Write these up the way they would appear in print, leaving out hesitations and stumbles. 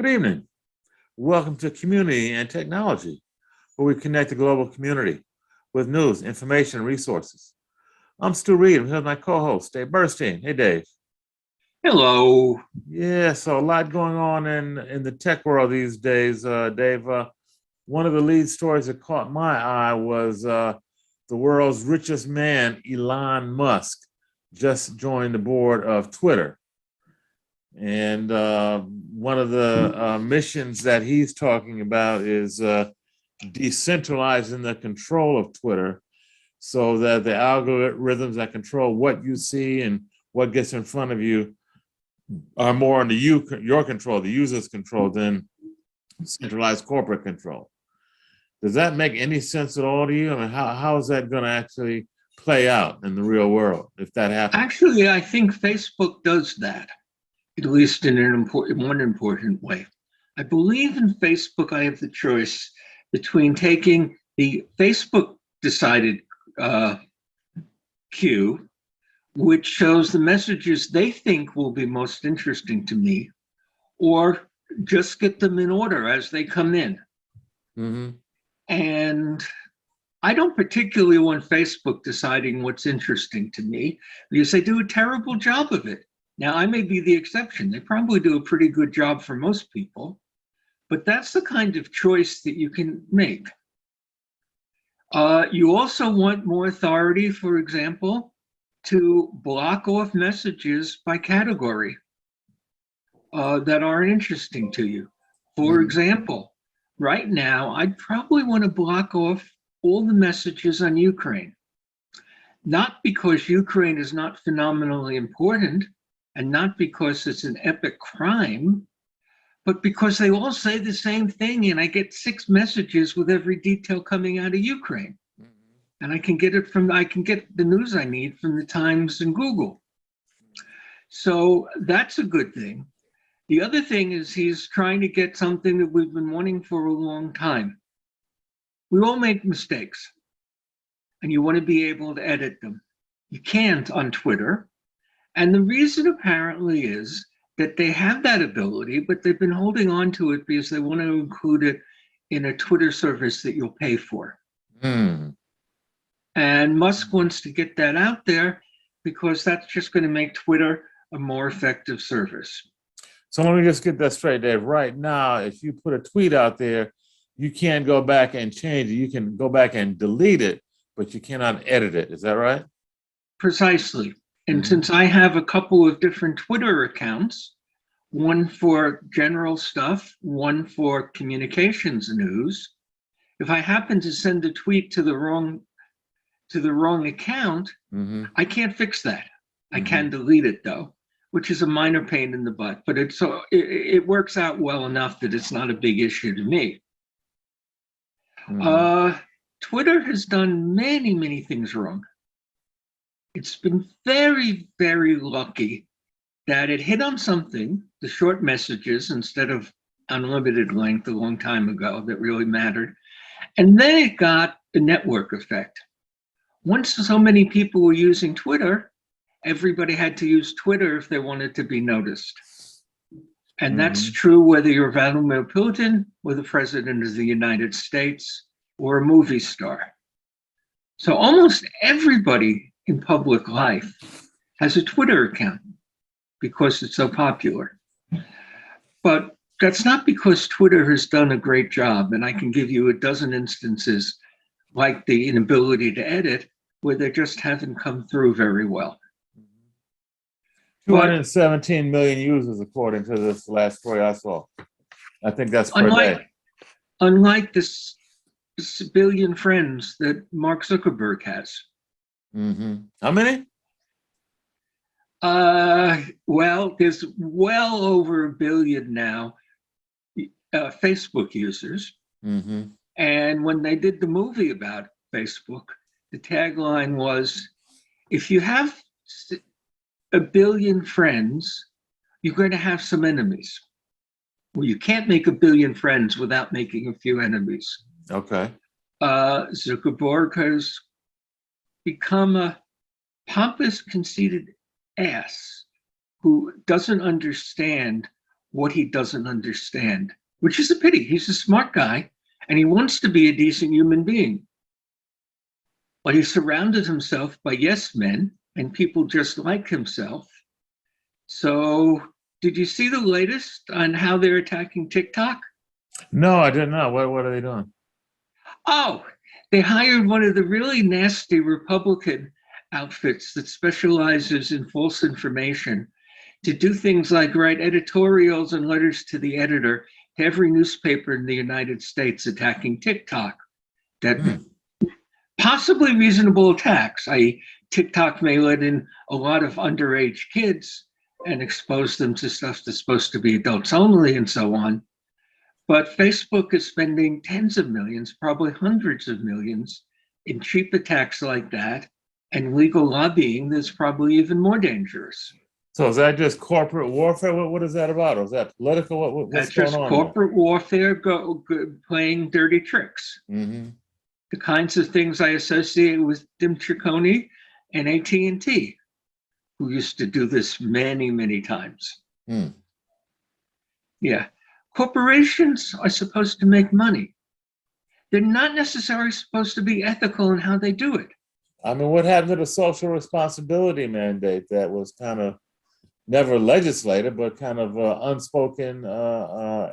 Good evening. Welcome to Community and Technology, where we connect the global community with news, information, and resources. I'm Stu Reed. I'm here with my co-host, Dave Burstein. Hey, Dave. Hello. Yeah, so a lot going on in the tech world these days, Dave. One of the lead stories that caught my eye was the world's richest man, Elon Musk, just joined the board of Twitter. And one of the missions that he's talking about is decentralizing the control of Twitter so that the algorithms that control what you see and what gets in front of you are more under your control, the user's control, than centralized corporate control. Does that make any sense at all to you? I mean, how is that going to actually play out in the real world if that happens? Actually, I think Facebook does that, at least in one important way. I believe in Facebook, I have the choice between taking the Facebook decided queue, which shows the messages they think will be most interesting to me, or just get them in order as they come in. Mm-hmm. And I don't particularly want Facebook deciding what's interesting to me, because they do a terrible job of it. Now, I may be the exception. They probably do a pretty good job for most people, but that's the kind of choice that you can make. You also want more authority, for example, to block off messages by category that aren't interesting to you. For example, right now, I'd probably want to block off all the messages on Ukraine. Not because Ukraine is not phenomenally important, and not because it's an epic crime, but because they all say the same thing, and I get 6 messages with every detail coming out of Ukraine. And I can get the news I need from the Times and Google. So that's a good thing. The other thing is he's trying to get something that we've been wanting for a long time. We all make mistakes, and you want to be able to edit them. You can't on Twitter. And the reason apparently is that they have that ability, but they've been holding on to it because they want to include it in a Twitter service that you'll pay for. And Musk wants to get that out there because that's just going to make Twitter a more effective service. So let me just get that straight, Dave. Right now, if you put a tweet out there, you can't go back and change it. You can go back and delete it, but you cannot edit it. Is that right? Precisely. And since I have a couple of different Twitter accounts, one for general stuff, one for communications news, if I happen to send a tweet to the wrong account, I can't fix that. I can delete it though, which is a minor pain in the butt, but it works out well enough that it's not a big issue to me. Twitter has done many, many things wrong. It's been very, very lucky that it hit on something, the short messages instead of unlimited length a long time ago that really mattered. And then it got the network effect. Once so many people were using Twitter, everybody had to use Twitter if they wanted to be noticed. And that's true whether you're Vladimir Putin or the president of the United States or a movie star. So almost everybody in public life has a Twitter account because it's so popular. But that's not because Twitter has done a great job. And I can give you a dozen instances like the inability to edit where they just haven't come through very well. 217 million users, according to this last story I saw. I think that's per day. Unlike this billion friends that Mark Zuckerberg has. How many? Well, there's well over 1 billion now Facebook users. And when they did the movie about Facebook, the tagline was, if you have 1 billion friends, you're going to have some enemies. Well, you can't make 1 billion friends without making a few enemies. Okay. Zuckerberg has become a pompous, conceited ass who doesn't understand what he doesn't understand, which is a pity. He's a smart guy and he wants to be a decent human being. But he surrounded himself by yes men and people just like himself. So, did you see the latest on how they're attacking TikTok? No, I didn't know. What are they doing? Oh, they hired one of the really nasty Republican outfits that specializes in false information to do things like write editorials and letters to the editor to every newspaper in the United States attacking TikTok. That possibly reasonable attacks, i.e., TikTok may let in a lot of underage kids and expose them to stuff that's supposed to be adults only and so on. But Facebook is spending tens of millions, probably hundreds of millions, in cheap attacks like that, and legal lobbying that's probably even more dangerous. So is that just corporate warfare? What is that about? Or is that political? What's That's going just on? corporate warfare playing dirty tricks. Mm-hmm. The kinds of things I associate with Tim Ciccone and AT&T, who used to do this many, many times. Yeah. Corporations are supposed to make money. They're not necessarily supposed to be ethical in how they do it. I mean, what happened to the social responsibility mandate that was kind of never legislated, but kind of unspoken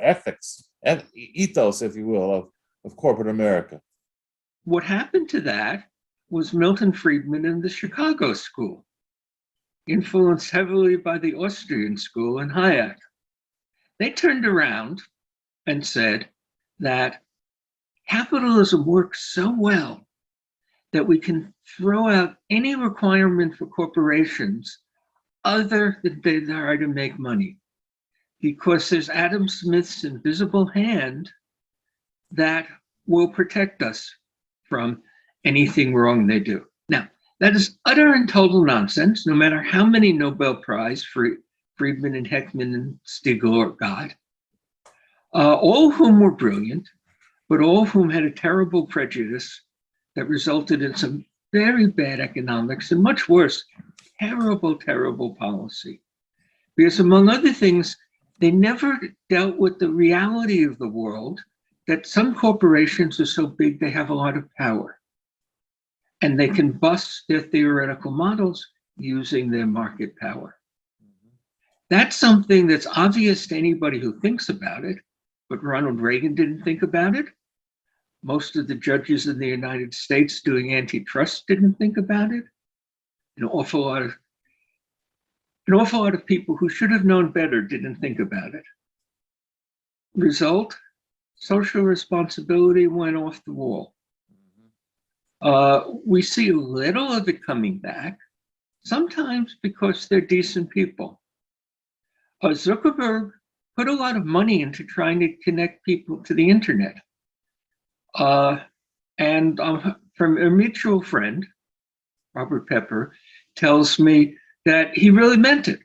ethics, ethos, if you will, of corporate America? What happened to that was Milton Friedman and the Chicago School, influenced heavily by the Austrian school and Hayek. They turned around and said that capitalism works so well that we can throw out any requirement for corporations other than they try to make money, because there's Adam Smith's invisible hand that will protect us from anything wrong they do. Now, that is utter and total nonsense, no matter how many Nobel Prize Friedman and Heckman and Stiglitz got, all of whom were brilliant, but all of whom had a terrible prejudice that resulted in some very bad economics and much worse, terrible, terrible policy. Because among other things, they never dealt with the reality of the world that some corporations are so big they have a lot of power and they can bust their theoretical models using their market power. That's something that's obvious to anybody who thinks about it, but Ronald Reagan didn't think about it. Most of the judges in the United States doing antitrust didn't think about it. An awful lot of people who should have known better didn't think about it. Result, social responsibility went off the wall. We see a little of it coming back, sometimes because they're decent people. Zuckerberg put a lot of money into trying to connect people to the internet. And from a mutual friend, Robert Pepper, tells me that he really meant it.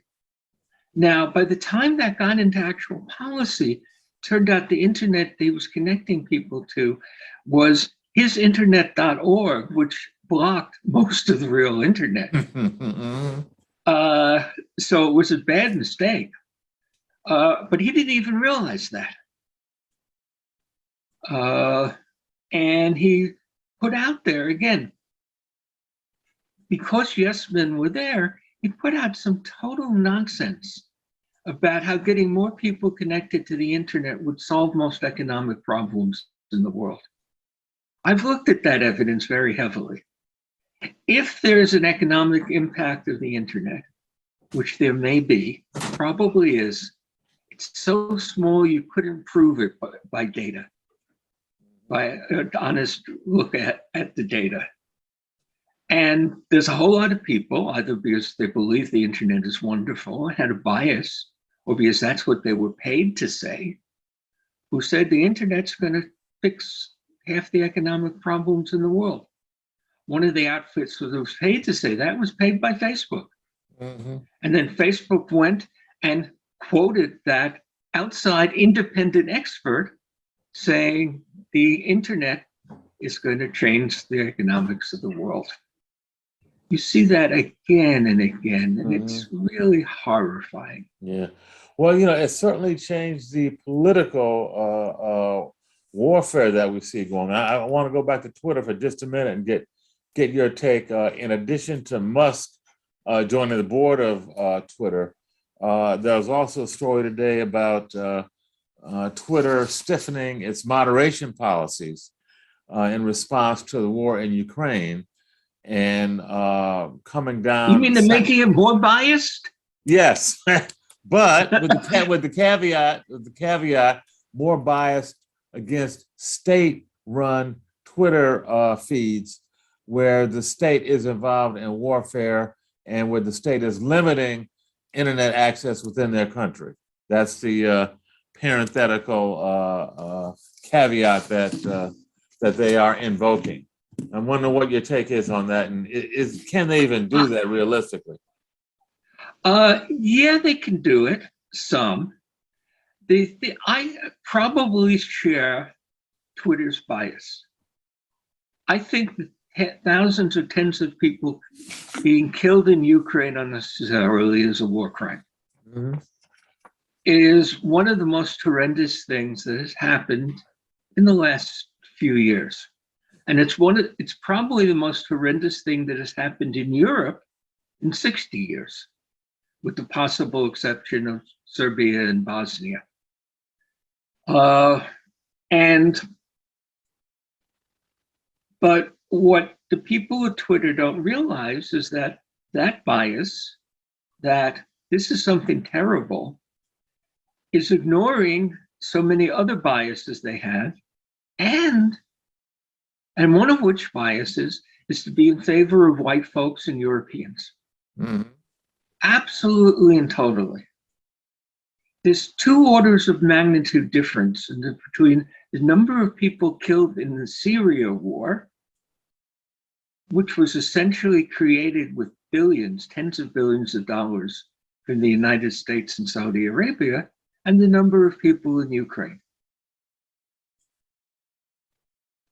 Now, by the time that got into actual policy, turned out the internet he was connecting people to was hisinternet.org, which blocked most of the real internet. So it was a bad mistake. But he didn't even realize that. And he put out there, again, because yes men were there, he put out some total nonsense about how getting more people connected to the internet would solve most economic problems in the world. I've looked at that evidence very heavily. If there's an economic impact of the internet, which there may be, probably is, it's so small you couldn't prove it by data, by an honest look at the data. And there's a whole lot of people, either because they believe the internet is wonderful and had a bias, or because that's what they were paid to say, who said the internet's going to fix half the economic problems in the world. One of the outfits that was paid to say that was paid by Facebook. And then Facebook went and quoted that outside independent expert saying the internet is going to change the economics of the world. You see that again and again, and it's really horrifying. Yeah. Well, it certainly changed the political warfare that we see going on. I want to go back to Twitter for just a minute and get your take. In addition to Musk joining the board of Twitter, there was also a story today about Twitter stiffening its moderation policies in response to the war in Ukraine and coming down. You mean they're making it more biased? Yes, but with the caveat, more biased against state-run Twitter feeds where the state is involved in warfare and where the state is limiting internet access within their country. That's the parenthetical caveat that they are invoking. I wonder what your take is on that, and can they even do that realistically? Yeah, they can do it. Some. I probably share Twitter's bias. I think that thousands or tens of people being killed in Ukraine unnecessarily is a war crime. Mm-hmm. It is one of the most horrendous things that has happened in the last few years. And it's probably the most horrendous thing that has happened in Europe in 60 years, with the possible exception of Serbia and Bosnia. But what the people at Twitter don't realize is that bias, that this is something terrible, is ignoring so many other biases they have, and one of which biases is to be in favor of white folks and Europeans. Mm-hmm. Absolutely and totally. There's 2 orders of magnitude difference between the number of people killed in the Syria war, which was essentially created with billions, tens of billions of dollars from the United States and Saudi Arabia, and the number of people in Ukraine.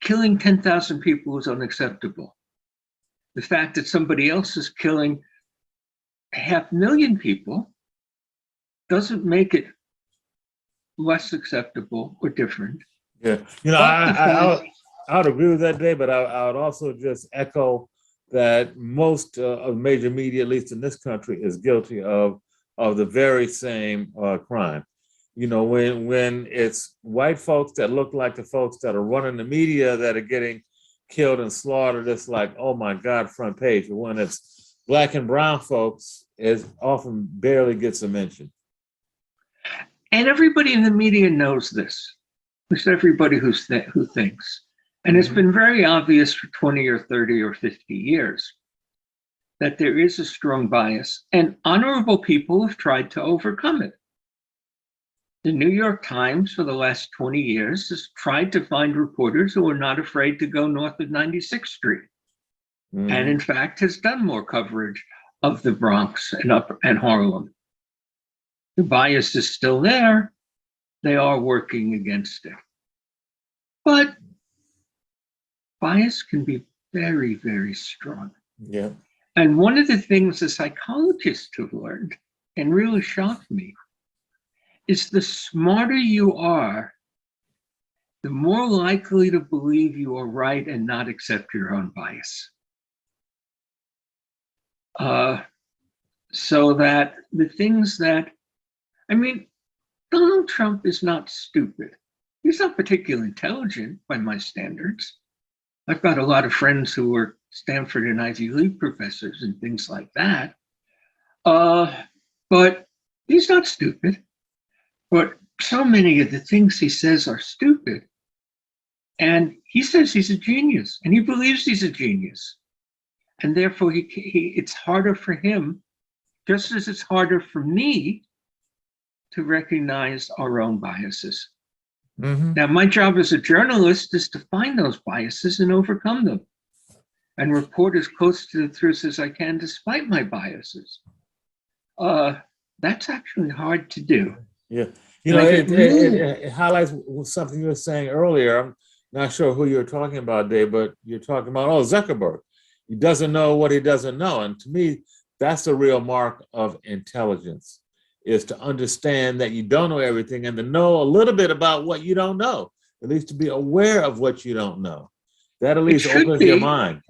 Killing 10,000 people is unacceptable. The fact that somebody else is killing 500,000 people doesn't make it less acceptable or different. Yeah, I would agree with that, Dave, but I would also just echo that most of major media, at least in this country, is guilty of the very same crime. When it's white folks that look like the folks that are running the media that are getting killed and slaughtered, it's like, oh my God, front page. But when it's Black and brown folks, it often barely gets a mention. And everybody in the media knows this. It's everybody who thinks. And it's been very obvious for 20 or 30 or 50 years that there is a strong bias, and honorable people have tried to overcome it. The New York Times for the last 20 years has tried to find reporters who are not afraid to go north of 96th Street. Mm-hmm. And in fact has done more coverage of the Bronx and Harlem. The bias is still there. They are working against it. But bias can be very, very strong. Yeah. And one of the things the psychologists have learned, and really shocked me, is the smarter you are, the more likely to believe you are right and not accept your own bias. So that the things that, Donald Trump is not stupid. He's not particularly intelligent by my standards. I've got a lot of friends who were Stanford and Ivy League professors and things like that. But he's not stupid. But so many of the things he says are stupid. And he says he's a genius, and he believes he's a genius. And therefore, it's harder for him, just as it's harder for me, to recognize our own biases. Mm-hmm. Now, my job as a journalist is to find those biases and overcome them and report as close to the truth as I can despite my biases. That's actually hard to do. Yeah. It highlights something you were saying earlier. I'm not sure who you're talking about, Dave, but you're talking about, Zuckerberg. He doesn't know what he doesn't know. And to me, that's the real mark of intelligence, is to understand that you don't know everything and to know a little bit about what you don't know, at least to be aware of what you don't know. That at least opens your mind.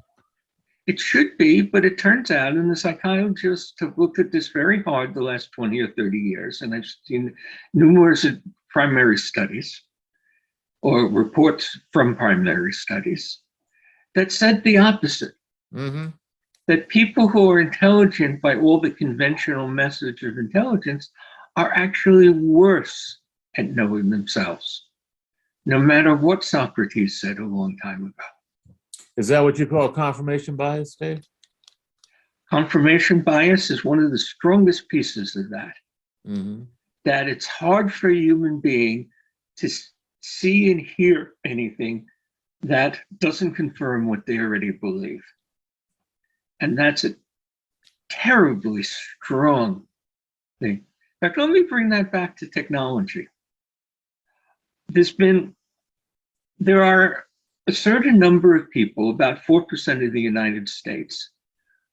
It should be, but it turns out, and the psychologists have looked at this very hard the last 20 or 30 years, and I've seen numerous primary studies or reports from primary studies that said the opposite. Mm-hmm. That people who are intelligent by all the conventional methods of intelligence are actually worse at knowing themselves, no matter what Socrates said a long time ago. Is that what you call confirmation bias, Dave? Confirmation bias is one of the strongest pieces of that. Mm-hmm. That it's hard for a human being to see and hear anything that doesn't confirm what they already believe. And that's a terribly strong thing. In fact, let me bring that back to technology. There are a certain number of people, about 4% of the United States,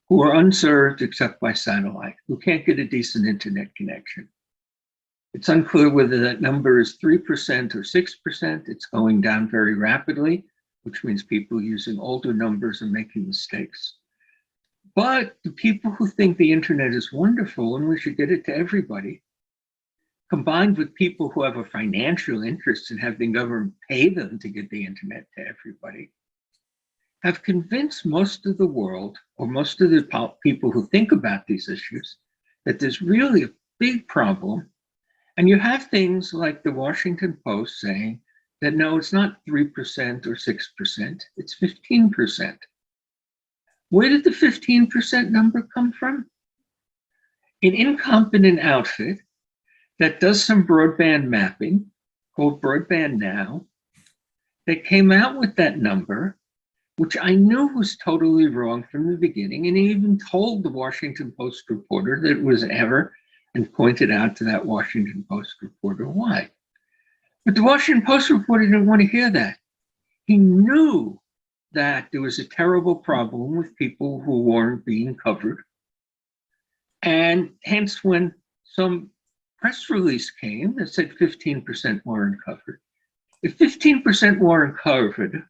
who are unserved except by satellite, who can't get a decent internet connection. It's unclear whether that number is 3% or 6%. It's going down very rapidly, which means people using older numbers are making mistakes. But the people who think the internet is wonderful and we should get it to everybody, combined with people who have a financial interest in having government pay them to get the internet to everybody, have convinced most of the world, or most of the people who think about these issues, that there's really a big problem. And you have things like the Washington Post saying that no, it's not 3% or 6%, it's 15%. Where did the 15% number come from? An incompetent outfit that does some broadband mapping called Broadband Now, that came out with that number, which I knew was totally wrong from the beginning, and he even told the Washington Post reporter that it was error and pointed out to that Washington Post reporter why. But the Washington Post reporter didn't want to hear that. He knew that there was a terrible problem with people who weren't being covered. And hence, when some press release came that said 15% weren't covered, if 15% weren't covered,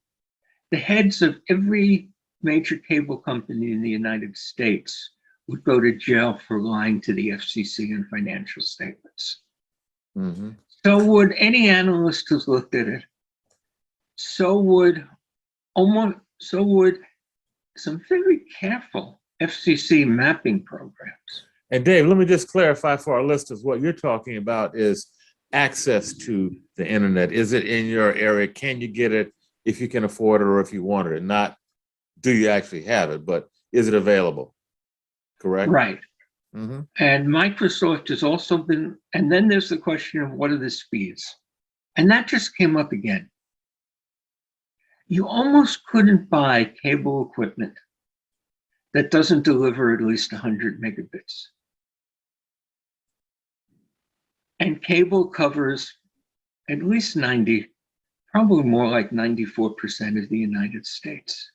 the heads of every major cable company in the United States would go to jail for lying to the FCC in financial statements. Mm-hmm. So would any analyst who's looked at it. So would some very careful FCC mapping programs. And Dave, let me just clarify for our listeners, what you're talking about is access to the internet. Is it in your area? Can you get it if you can afford it or if you want it? Not do you actually have it, but is it available? Correct? Right. Mm-hmm. And Microsoft has also been, and then there's the question of what are the speeds? And that just came up again. You almost couldn't buy cable equipment that doesn't deliver at least 100 megabits. And cable covers at least 90, probably more like 94% of the United States.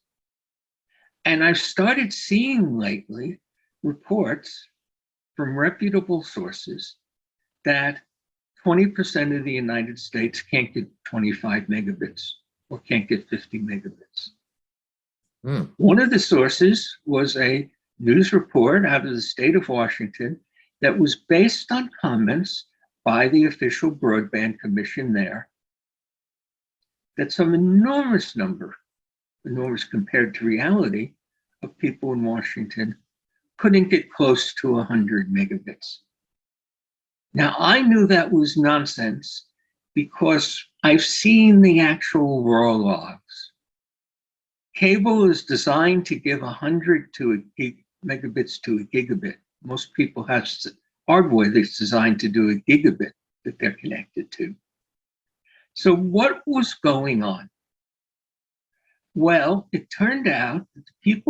And I've started seeing lately reports from reputable sources that 20% of the United States can't get 25 megabits or can't get 50 megabits. Mm. One of the sources was a news report out of the state of Washington that was based on comments by the official broadband commission there, that some enormous number, enormous compared to reality, of people in Washington couldn't get close to 100 megabits. Now, I knew that was nonsense because I've seen the actual raw logs. Cable is designed to give 100 megabits to a gigabit. Most people have hardware that's designed to do a gigabit that they're connected to. So what was going on? Well, it turned out that the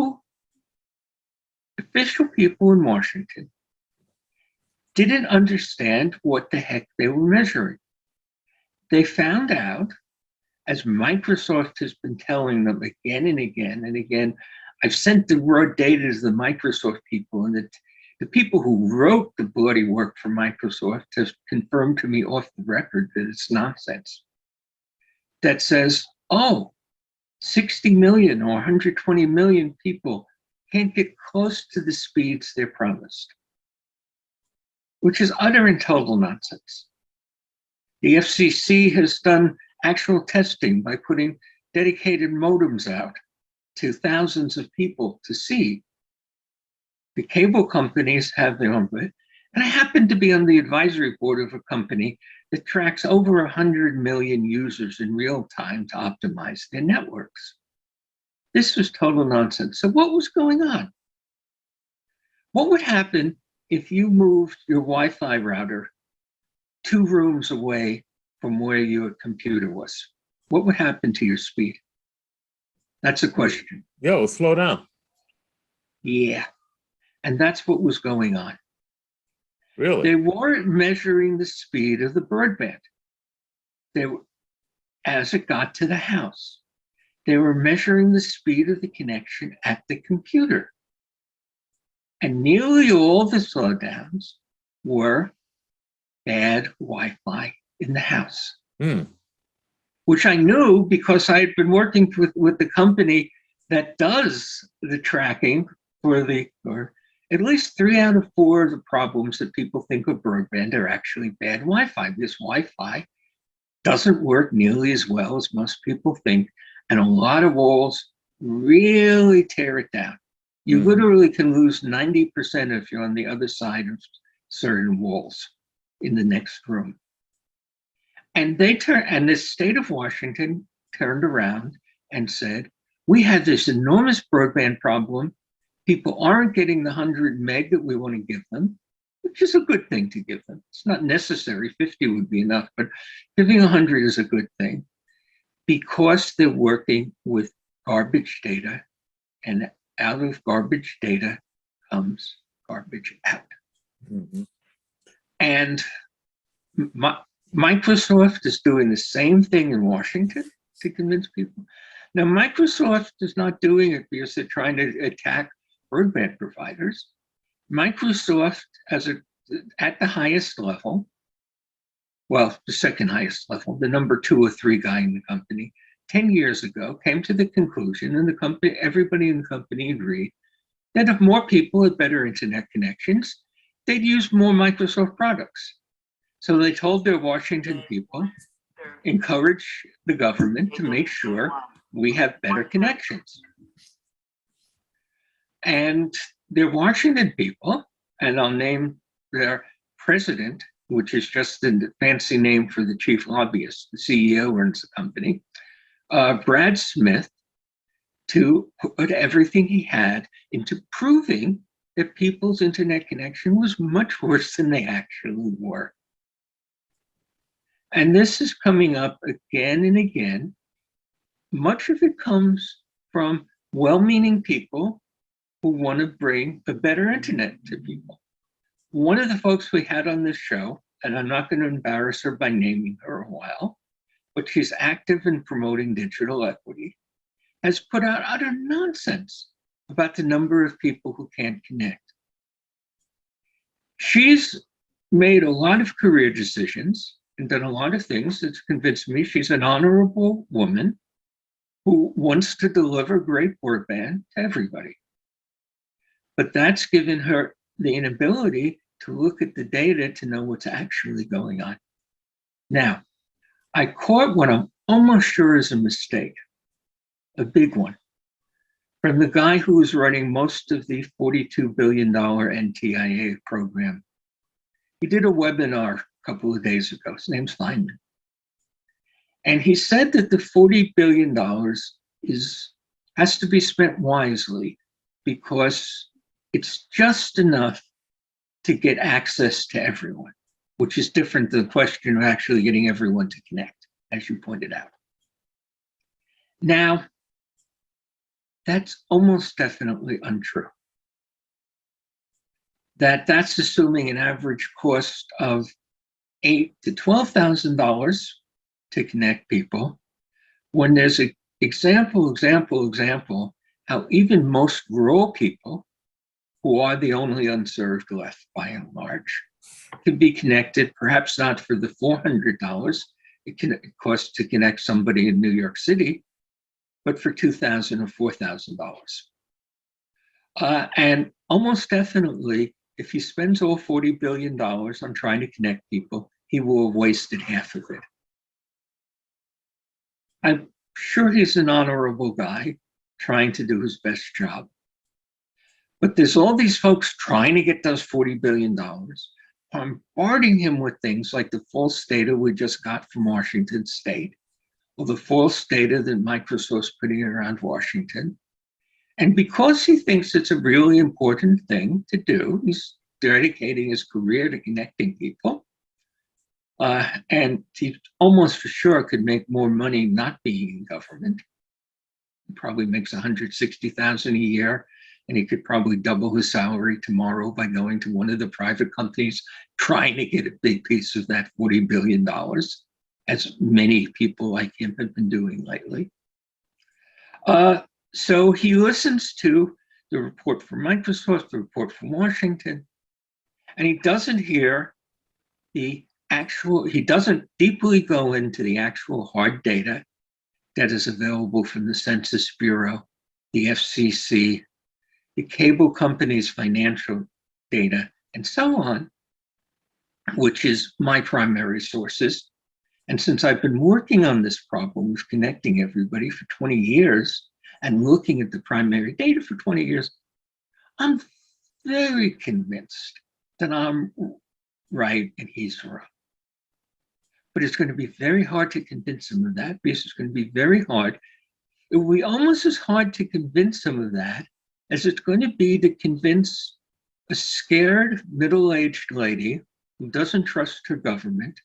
official people in Washington didn't understand what the heck they were measuring. They found out, as Microsoft has been telling them again and again and again, I've sent the raw data to the Microsoft people, and The people who wrote the bloody work for Microsoft have confirmed to me off the record that it's nonsense. That says, oh, 60 million or 120 million people can't get close to the speeds they're promised, which is utter and total nonsense. The FCC has done actual testing by putting dedicated modems out to thousands of people to see. The cable companies have their own, and I happen to be on the advisory board of a company that tracks over 100 million users in real time to optimize their networks. This was total nonsense. So what was going on? What would happen if you moved your Wi-Fi router 2 rooms away from where your computer was? What would happen to your speed? That's a question. Yo, slow down. Yeah. And that's what was going on. Really? They weren't measuring the speed of the broadband. As it got to the house, they were measuring the speed of the connection at the computer. And nearly all the slowdowns were bad Wi-Fi in the house, which I knew because I had been working with the company that does the tracking for at least 3 out of 4 of the problems that people think of broadband are actually bad Wi-Fi. This Wi-Fi doesn't work nearly as well as most people think, and a lot of walls really tear it down. You literally can lose 90% if you're on the other side of certain walls in the next room. And the state of Washington turned around and said, we have this enormous broadband problem. People aren't getting the 100 meg that we want to give them, which is a good thing to give them. It's not necessary, 50 would be enough, but giving 100 is a good thing because they're working with garbage data, and out of garbage data comes garbage out. And Microsoft is doing the same thing in Washington to convince people. Now, Microsoft is not doing it because they're trying to attack broadband providers. Microsoft, at the highest level, well, the second highest level, the number 2 or 3 guy in the company, 10 years ago, came to the conclusion, and everybody in the company agreed, that if more people had better internet connections, they'd use more Microsoft products. So they told their Washington people, encourage the government to make sure we have better connections. And their Washington people, and I'll name their president, which is just the fancy name for the chief lobbyist, the CEO runs the company, Brad Smith, to put everything he had into proving that people's internet connection was much worse than they actually were. And this is coming up again and again. Much of it comes from well-meaning people who want to bring a better internet to people. One of the folks we had on this show, and I'm not going to embarrass her by naming her a while, but she's active in promoting digital equity, has put out utter nonsense about the number of people who can't connect. She's made a lot of career decisions and done a lot of things that's convinced me she's an honorable woman who wants to deliver great broadband to everybody. But that's given her the inability to look at the data to know what's actually going on. Now, I caught what I'm almost sure is a mistake, a big one, from the guy who was running most of the $42 billion NTIA program. He did a webinar a couple of days ago. His name's Feynman. And he said that the $40 billion has to be spent wisely because it's just enough to get access to everyone, which is different than the question of actually getting everyone to connect, as you pointed out. Now, that's almost definitely untrue. That's assuming an average cost of $8,000 to $12,000 to connect people, when there's an example, how even most rural people who are the only unserved left by and large, can be connected, perhaps not for the $400 it costs to connect somebody in New York City, but for $2,000 or $4,000. And almost definitely, if he spends all $40 billion on trying to connect people, he will have wasted half of it. I'm sure he's an honorable guy trying to do his best job. But there's all these folks trying to get those $40 billion, bombarding him with things like the false data we just got from Washington State, or the false data that Microsoft's putting around Washington. And because he thinks it's a really important thing to do, he's dedicating his career to connecting people. And he almost for sure could make more money not being in government. He probably makes $160,000 a year, and he could probably double his salary tomorrow by going to one of the private companies trying to get a big piece of that $40 billion, as many people like him have been doing lately. So he listens to the report from Microsoft, the report from Washington, and he doesn't hear he doesn't deeply go into the actual hard data that is available from the Census Bureau, the FCC, the cable companies' financial data, and so on, which is my primary sources. And since I've been working on this problem of connecting everybody for 20 years and looking at the primary data for 20 years, I'm very convinced that I'm right and he's wrong. But it's going to be very hard to convince him of that, because it's going to be very hard. It will be almost as hard to convince him of that as it's going to be to convince a scared middle-aged lady who doesn't trust her government,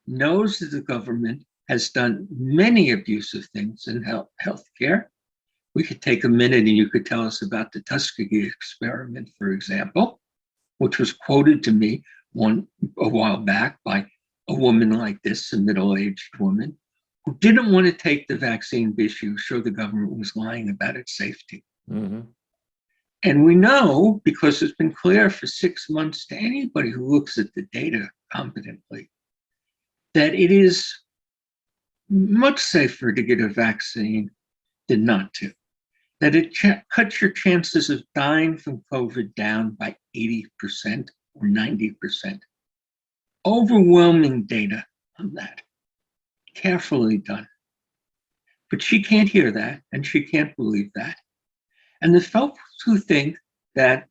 knows that the government has done many abusive things in healthcare. We could take a minute and you could tell us about the Tuskegee experiment, for example, which was quoted to me a while back by a woman like this, a middle-aged woman, who didn't want to take the vaccine because she was sure the government was lying about its safety. Mm-hmm. And we know, because it's been clear for 6 months to anybody who looks at the data competently, that it is much safer to get a vaccine than not to. That it cuts your chances of dying from COVID down by 80% or 90%. Overwhelming data on that, carefully done. But she can't hear that, and she can't believe that. And the folks who think that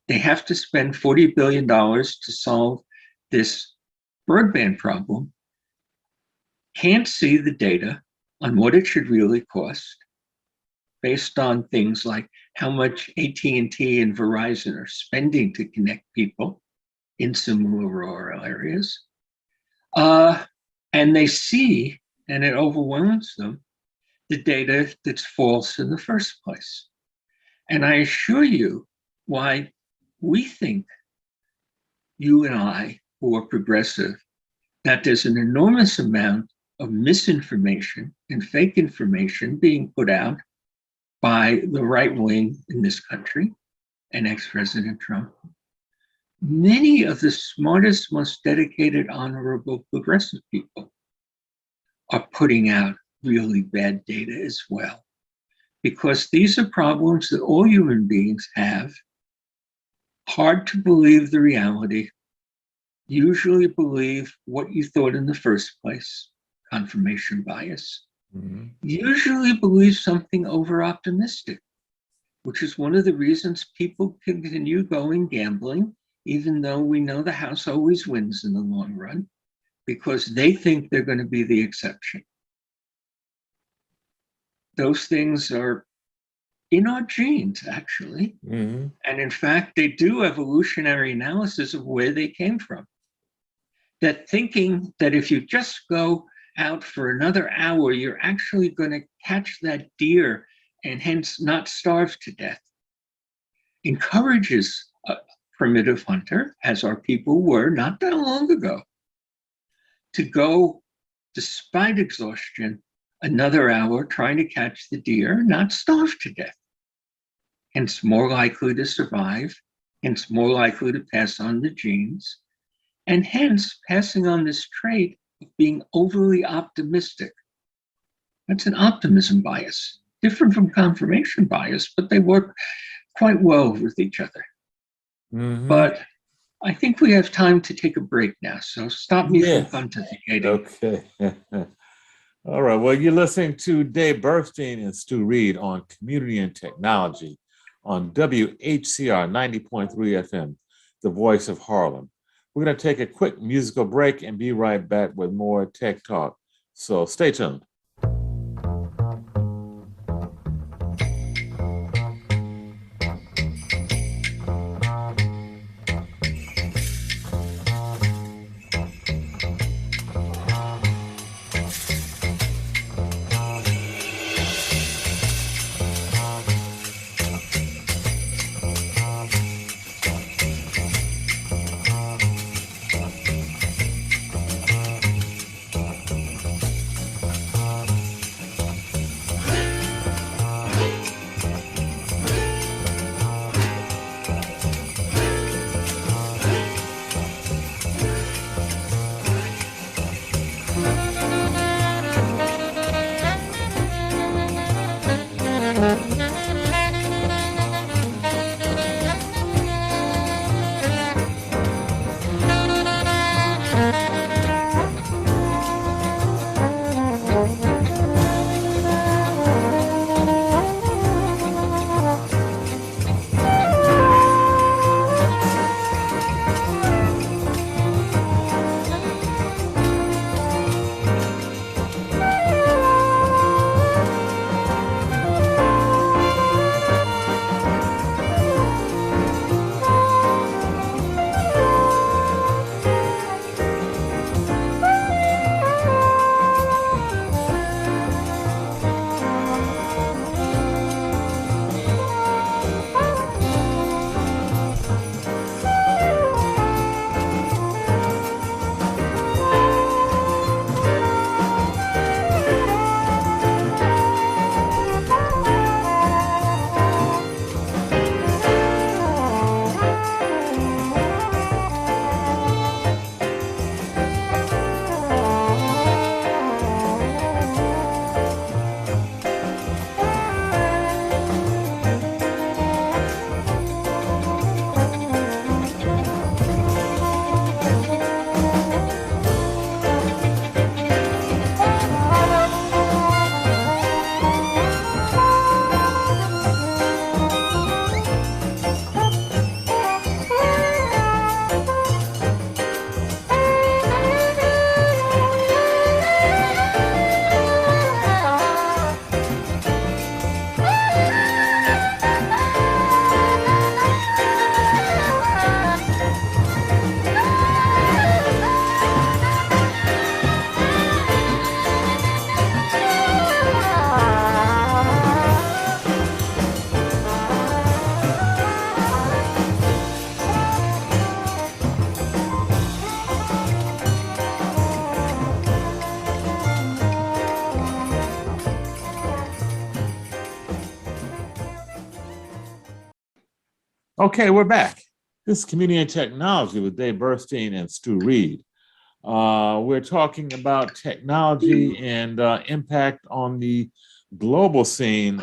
they have to spend $40 billion to solve this broadband problem can't see the data on what it should really cost, based on things like how much AT&T and Verizon are spending to connect people in similar rural areas. And they see, and it overwhelms them, the data that's false in the first place. And I assure you why we think, you and I, who are progressive, that there's an enormous amount of misinformation and fake information being put out by the right wing in this country and ex-President Trump. Many of the smartest, most dedicated, honorable, progressive people are putting out really bad data as well, because these are problems that all human beings have. Hard to believe the reality, usually believe what you thought in the first place, confirmation bias. Mm-hmm. Usually believe something over-optimistic, which is one of the reasons people continue going gambling, even though we know the house always wins in the long run, because they think they're going to be the exception. Those things are in our genes, actually. Mm-hmm. And in fact, they do evolutionary analysis of where they came from. That thinking that if you just go out for another hour, you're actually going to catch that deer and hence not starve to death, encourages a primitive hunter, as our people were not that long ago, to go, despite exhaustion, another hour trying to catch the deer, not starve to death. hence more likely to survive, hence more likely to pass on the genes, and hence passing on this trait of being overly optimistic. That's an optimism bias, different from confirmation bias, but they work quite well with each other. Mhm. But I think we have time to take a break now, so stop me from Yes. pontificating. Okay. All right. Well, you're listening to Dave Burstein and Stu Reed on Community and Technology on WHCR 90.3 FM, the voice of Harlem. We're going to take a quick musical break and be right back with more Tech Talk. So stay tuned. Okay, we're back. This is Community and Technology with Dave Burstein and Stu Reed. We're talking about technology and impact on the global scene.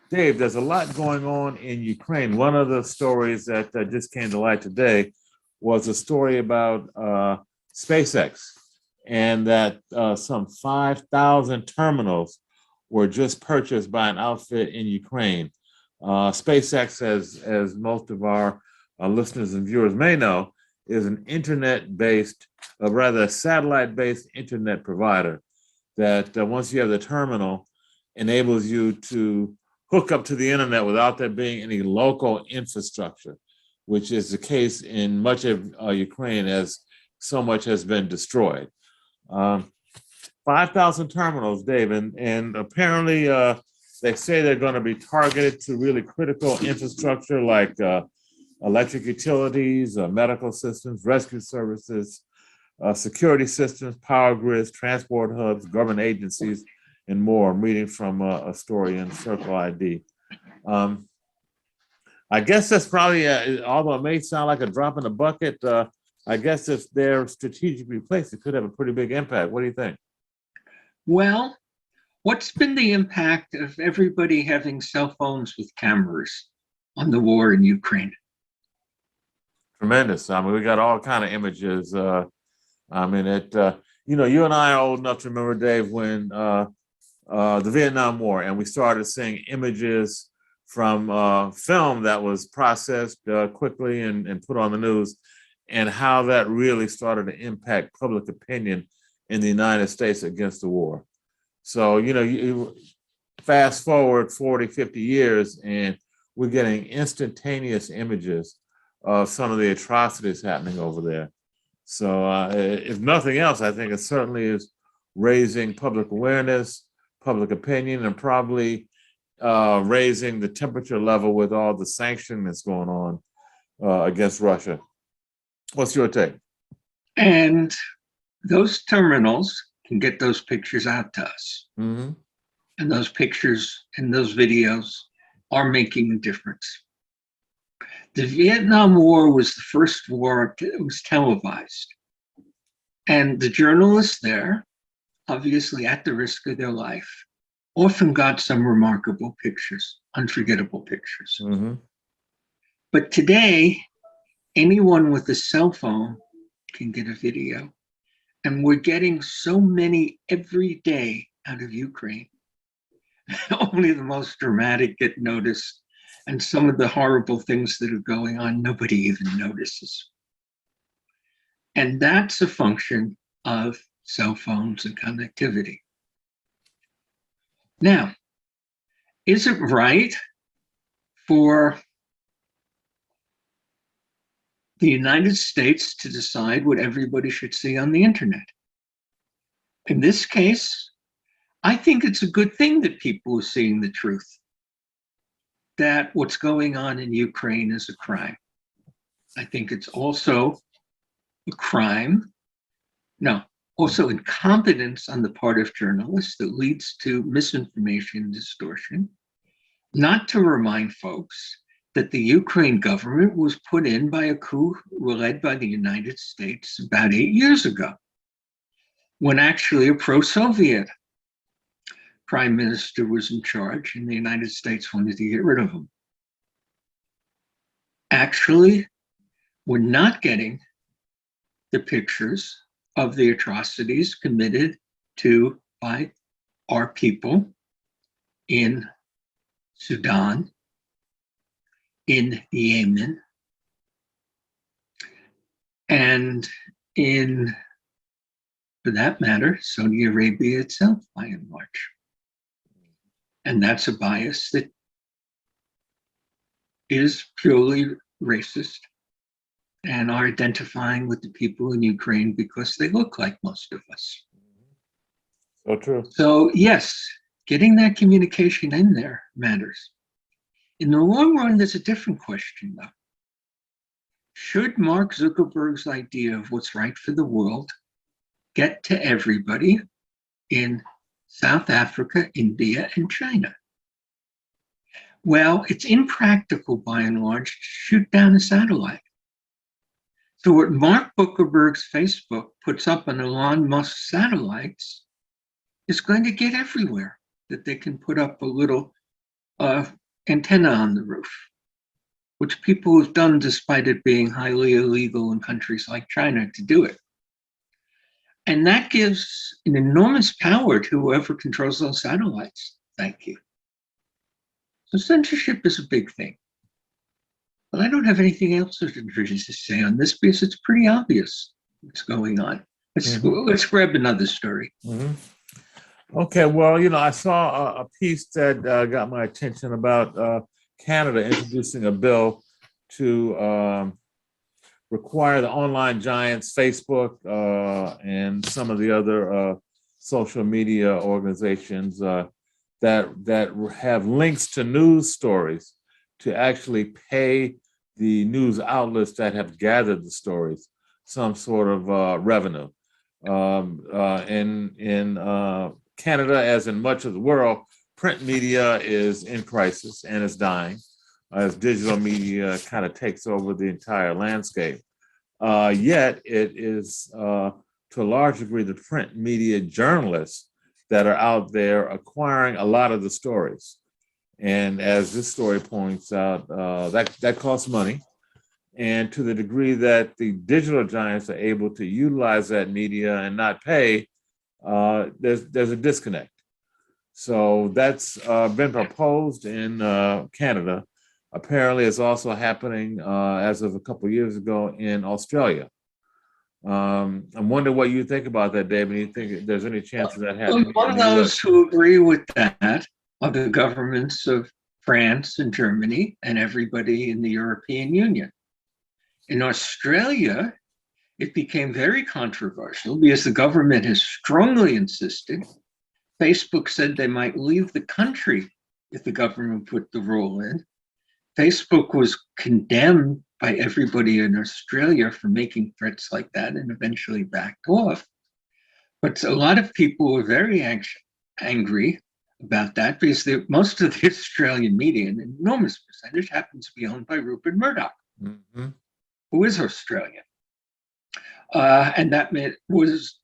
Dave, there's a lot going on in Ukraine. One of the stories that just came to light today was a story about SpaceX, and that some 5,000 terminals were just purchased by an outfit in Ukraine. SpaceX, as most of our listeners and viewers may know, is an internet-based, rather a satellite-based internet provider that once you have the terminal, enables you to hook up to the internet without there being any local infrastructure, which is the case in much of Ukraine, as so much has been destroyed. 5,000 terminals, Dave, and apparently they say they're going to be targeted to really critical infrastructure like electric utilities, medical systems, rescue services, security systems, power grids, transport hubs, government agencies, and more. I'm reading from a story in Circle ID. I guess that's probably, although it may sound like a drop in the bucket, I guess if they're strategically placed, it could have a pretty big impact. What do you think? Well, what's been the impact of everybody having cell phones with cameras on the war in Ukraine? Tremendous. I mean, we got all kind of images. I mean, you and I are old enough to remember, Dave, when the Vietnam War, and we started seeing images from film that was processed quickly and put on the news, and how that really started to impact public opinion in the United States against the war. So, you fast forward 40, 50 years, and we're getting instantaneous images of some of the atrocities happening over there. So, if nothing else, I think it certainly is raising public awareness, public opinion, and probably raising the temperature level with all the sanctioning that's going on against Russia. What's your take? And those terminals can get those pictures out to us. Mm-hmm. And those pictures and those videos are making a difference. The Vietnam War was the first war that was televised. And the journalists there, obviously at the risk of their life, often got some remarkable pictures, unforgettable pictures. Mm-hmm. But today, anyone with a cell phone can get a video. And we're getting so many every day out of Ukraine. Only the most dramatic get noticed. And some of the horrible things that are going on, nobody even notices. And that's a function of cell phones and connectivity. Now, is it right for the United States to decide what everybody should see on the internet? In this case, I think it's a good thing that people are seeing the truth, that what's going on in Ukraine is a crime. I think it's also a crime, also incompetence on the part of journalists that leads to misinformation and distortion, not to remind folks that the Ukraine government was put in by a coup led by the United States about 8 years ago, when actually a pro-Soviet prime minister was in charge and the United States wanted to get rid of him. Actually, we're not getting the pictures of the atrocities committed by our people in Sudan, in Yemen, and in, for that matter, Saudi Arabia itself, by and large. And that's a bias that is purely racist and are identifying with the people in Ukraine because they look like most of us. So true. So yes, getting that communication in there matters. In the long run, there's a different question though. Should Mark Zuckerberg's idea of what's right for the world get to everybody in South Africa, India, and China? Well, it's impractical by and large to shoot down a satellite. So what Mark Zuckerberg's Facebook puts up on Elon Musk's satellites is going to get everywhere, that they can put up a little antenna on the roof, which people have done despite it being highly illegal in countries like China to do it. And that gives an enormous power to whoever controls those satellites. Thank you. So censorship is a big thing. But I don't have anything else to say on this because it's pretty obvious what's going on. Let's grab another story. Mm-hmm. Okay, well, I saw a piece that got my attention about Canada introducing a bill to require the online giants, Facebook and some of the other social media organizations that have links to news stories to actually pay the news outlets that have gathered the stories some sort of revenue. In Canada, as in much of the world, print media is in crisis and is dying. as digital media kind of takes over the entire landscape. Yet it is, to a large degree, the print media journalists that are out there acquiring a lot of the stories. And as this story points out, that costs money. And to the degree that the digital giants are able to utilize that media and not pay, there's a disconnect. So that's been proposed in Canada. Apparently, it's also happening as of a couple of years ago in Australia. I'm wondering what you think about that, David. Do you think there's any chance of that happening? One of those who agree with that are the governments of France and Germany and everybody in the European Union. In Australia, it became very controversial because the government has strongly insisted. Facebook said they might leave the country if the government put the rule in. Facebook was condemned by everybody in Australia for making threats like that and eventually backed off. But a lot of people were very angry about that because most of the Australian media, an enormous percentage, happens to be owned by Rupert Murdoch, who is Australian. And that was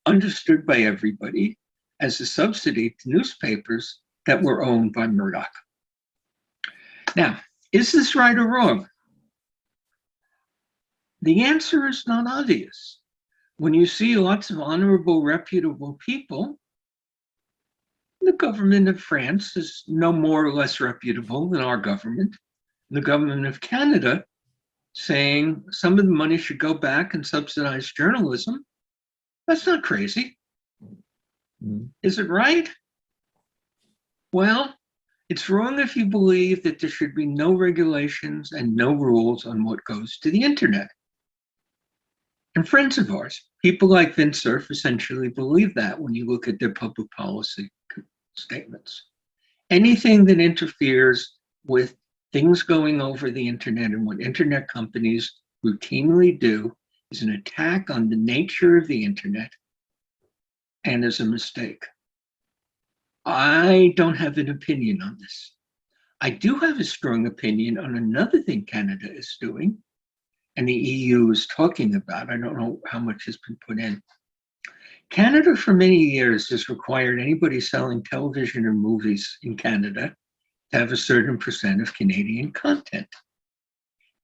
understood by everybody as a subsidy to newspapers that were owned by Murdoch. Now, is this right or wrong? The answer is not obvious. When you see lots of honorable, reputable people, the government of France is no more or less reputable than our government. The government of Canada saying some of the money should go back and subsidize journalism. That's not crazy. Is it right? Well, it's wrong if you believe that there should be no regulations and no rules on what goes to the internet. And friends of ours, people like Vint Cerf, essentially believe that when you look at their public policy statements. Anything that interferes with things going over the internet and what internet companies routinely do is an attack on the nature of the internet and is a mistake. I don't have an opinion on this. I do have a strong opinion on another thing Canada is doing and the EU is talking about. I don't know how much has been put in. Canada for many years has required anybody selling television or movies in Canada to have a certain percent of Canadian content.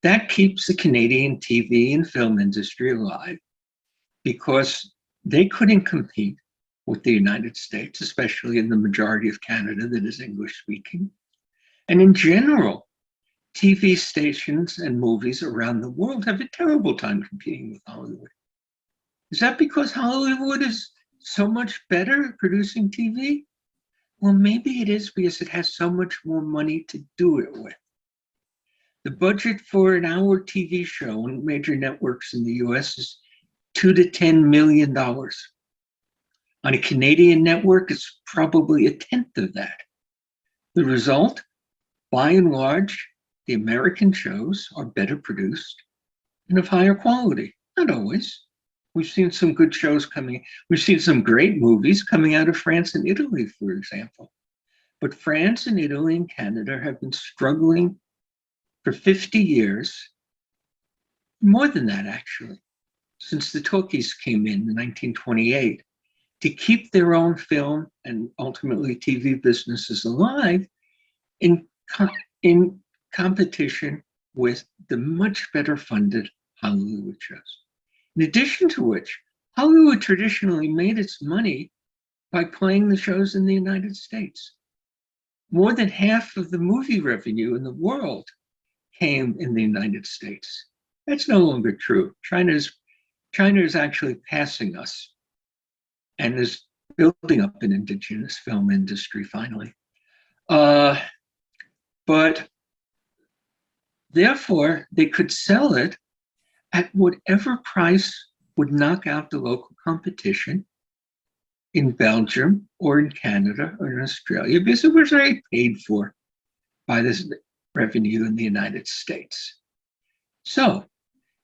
That keeps the Canadian TV and film industry alive because they couldn't compete with the United States, especially in the majority of Canada that is English speaking. And in general, TV stations and movies around the world have a terrible time competing with Hollywood. Is that because Hollywood is so much better at producing TV? Well, maybe it is because it has so much more money to do it with. The budget for an hour TV show on major networks in the US is $2 to $10 million. On a Canadian network, it's probably a tenth of that. The result, by and large, the American shows are better produced and of higher quality. Not always. We've seen some good shows coming. We've seen some great movies coming out of France and Italy, for example. But France and Italy and Canada have been struggling for 50 years, more than that actually, since the talkies came in 1928, to keep their own film and ultimately TV businesses alive in competition with the much better funded Hollywood shows. In addition to which, Hollywood traditionally made its money by playing the shows in the United States. More than half of the movie revenue in the world came in the United States. That's no longer true. China is actually passing us and is building up an indigenous film industry finally. But therefore, they could sell it at whatever price would knock out the local competition in Belgium or in Canada or in Australia, because it was already paid for by this revenue in the United States. So,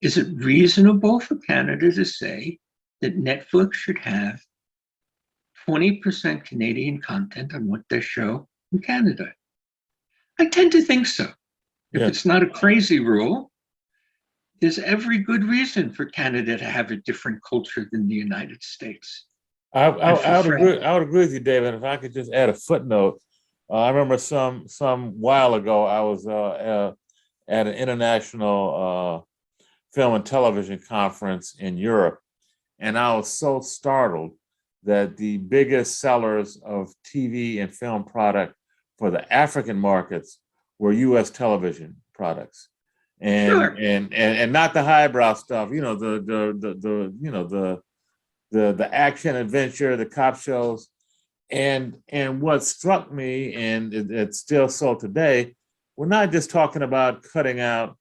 is it reasonable for Canada to say that Netflix should have 20% Canadian content on what they show in Canada? I tend to think so. If Yeah. it's not a crazy rule, there's every good reason for Canada to have a different culture than the United States. I would agree. I would agree with you, David. If I could just add a footnote, I remember some while ago I was at an international film and television conference in Europe, and I was so startled that the biggest sellers of TV and film product for the African markets were U.S. television products, Sure. and not the highbrow stuff. You know, the action adventure, the cop shows, and what struck me, and it's still so today, we're not just talking about cutting out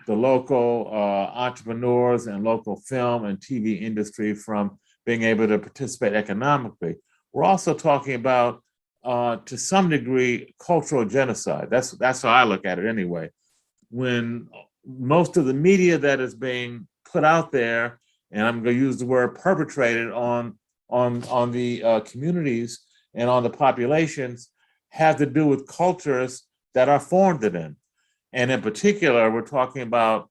the local entrepreneurs and local film and TV industry from being able to participate economically. We're also talking about, to some degree, cultural genocide. That's how I look at it anyway. When most of the media that is being put out there, and I'm going to use the word perpetrated on the communities and on the populations, have to do with cultures that are foreign to them. And in particular, we're talking about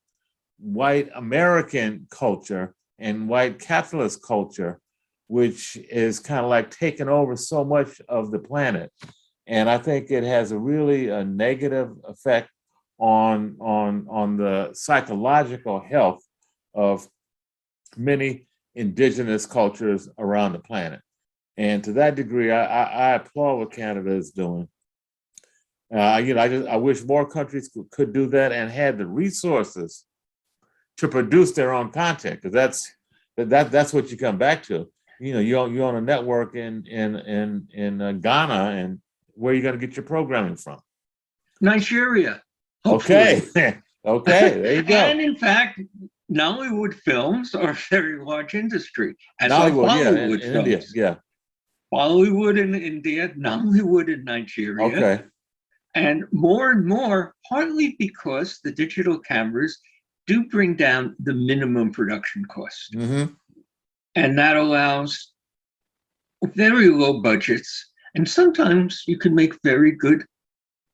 white American culture and white capitalist culture, which is kind of like taking over so much of the planet. And I think it has a really negative effect on the psychological health of many indigenous cultures around the planet. And to that degree, I applaud what Canada is doing. I wish more countries could do that and had the resources to produce their own content, because that's what you come back to. You know, you own a network in Ghana, and where are you going to get your programming from? Nigeria. Hopefully. Okay, okay, there you go. And in fact, Nollywood films are a very large industry. As Nollywood, are yeah, Bollywood in films. India, yeah. Bollywood in India, Nollywood in Nigeria. Okay. And more, partly because the digital cameras do bring down the minimum production cost. Mm-hmm. And that allows very low budgets. And sometimes you can make very good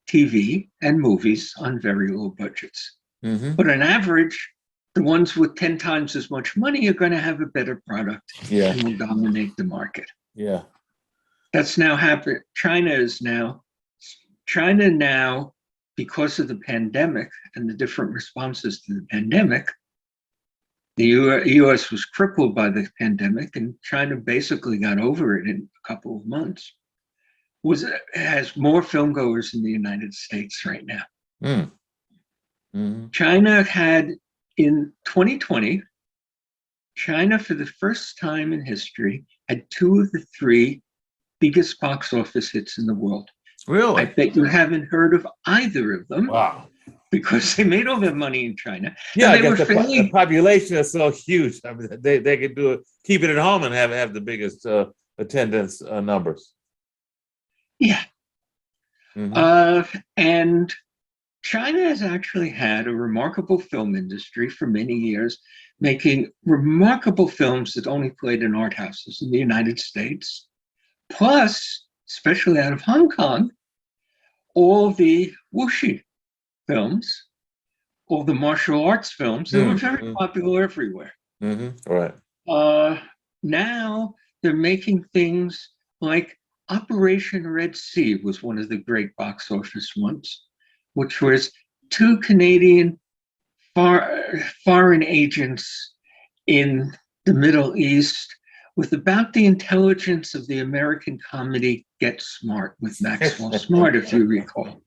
TV and movies on very low budgets. Mm-hmm. But on average, the ones with 10 times as much money are going to have a better product, Yeah. and will dominate the market. Yeah. That's now happened. China now, because of the pandemic and the different responses to the pandemic, the US was crippled by the pandemic, and China basically got over it in a couple of months. Has more film goers in the United States right now. Mm. Mm-hmm. China had, in 2020, China, for the first time in history, had 2 of the 3 biggest box office hits in the world. Really? I bet you haven't heard of either of them. Wow. Because they made all their money in China. Yeah, and I guess the population is so huge. I mean, they could do it, keep it at home, and have the biggest attendance numbers. Yeah. Mm-hmm. And China has actually had a remarkable film industry for many years, making remarkable films that only played in art houses in the United States. Plus, especially out of Hong Kong, all the wuxi films, all the martial arts films, they were very popular everywhere. Mm-hmm. Right. Now they're making things like Operation Red Sea was one of the great box office ones, which was 2 Canadian foreign agents in the Middle East with about the intelligence of the American comedy Get Smart with Maxwell Smart, if you recall.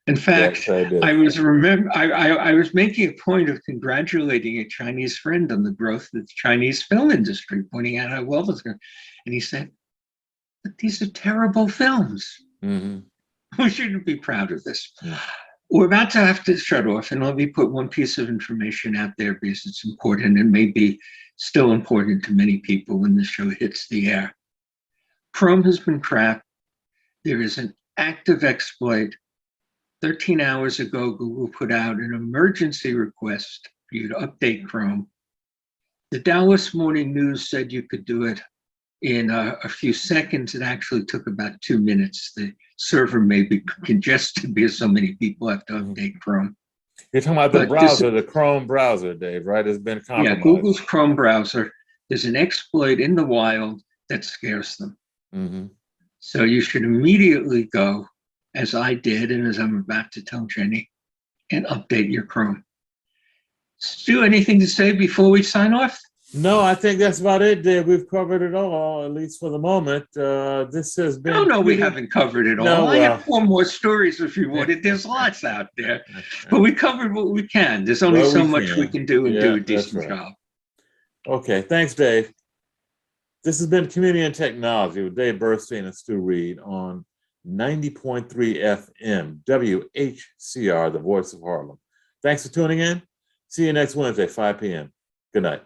In fact, yes, I was making a point of congratulating a Chinese friend on the growth of the Chinese film industry, pointing out how well it's going. And he said, "But these are terrible films. Mm-hmm. We shouldn't be proud of this." Yeah. We're about to have to shut off, and let me put one piece of information out there because it's important and may be still important to many people when the show hits the air. Chrome has been cracked. There is an active exploit. 13 hours ago, Google put out an emergency request for you to update Chrome. The Dallas Morning News said you could do it in a few seconds. It actually took about 2 minutes. The server may be congested because so many people have to update Chrome. You're talking about the But browser, the Chrome browser, Dave, right? It's been Yeah, compromised. Google's Chrome browser. There's an exploit in the wild that scares them. Mm-hmm. So you should immediately go, as I did, and as I'm about to tell Jenny, and update your Chrome. Stu, anything to say before we sign off? No, I think that's about it, Dave. We've covered it all, at least for the moment. This has been. No, we haven't covered it all. No, I have 4 more stories if you wanted. There's lots out there, but we covered what we can. There's only so much we can do and do a decent job. Okay, thanks, Dave. This has been Community and Technology with Dave Burstein and Stu Reed on 90.3 FM, WHCR, the voice of Harlem. Thanks for tuning in. See you next Wednesday, 5 p.m. Good night.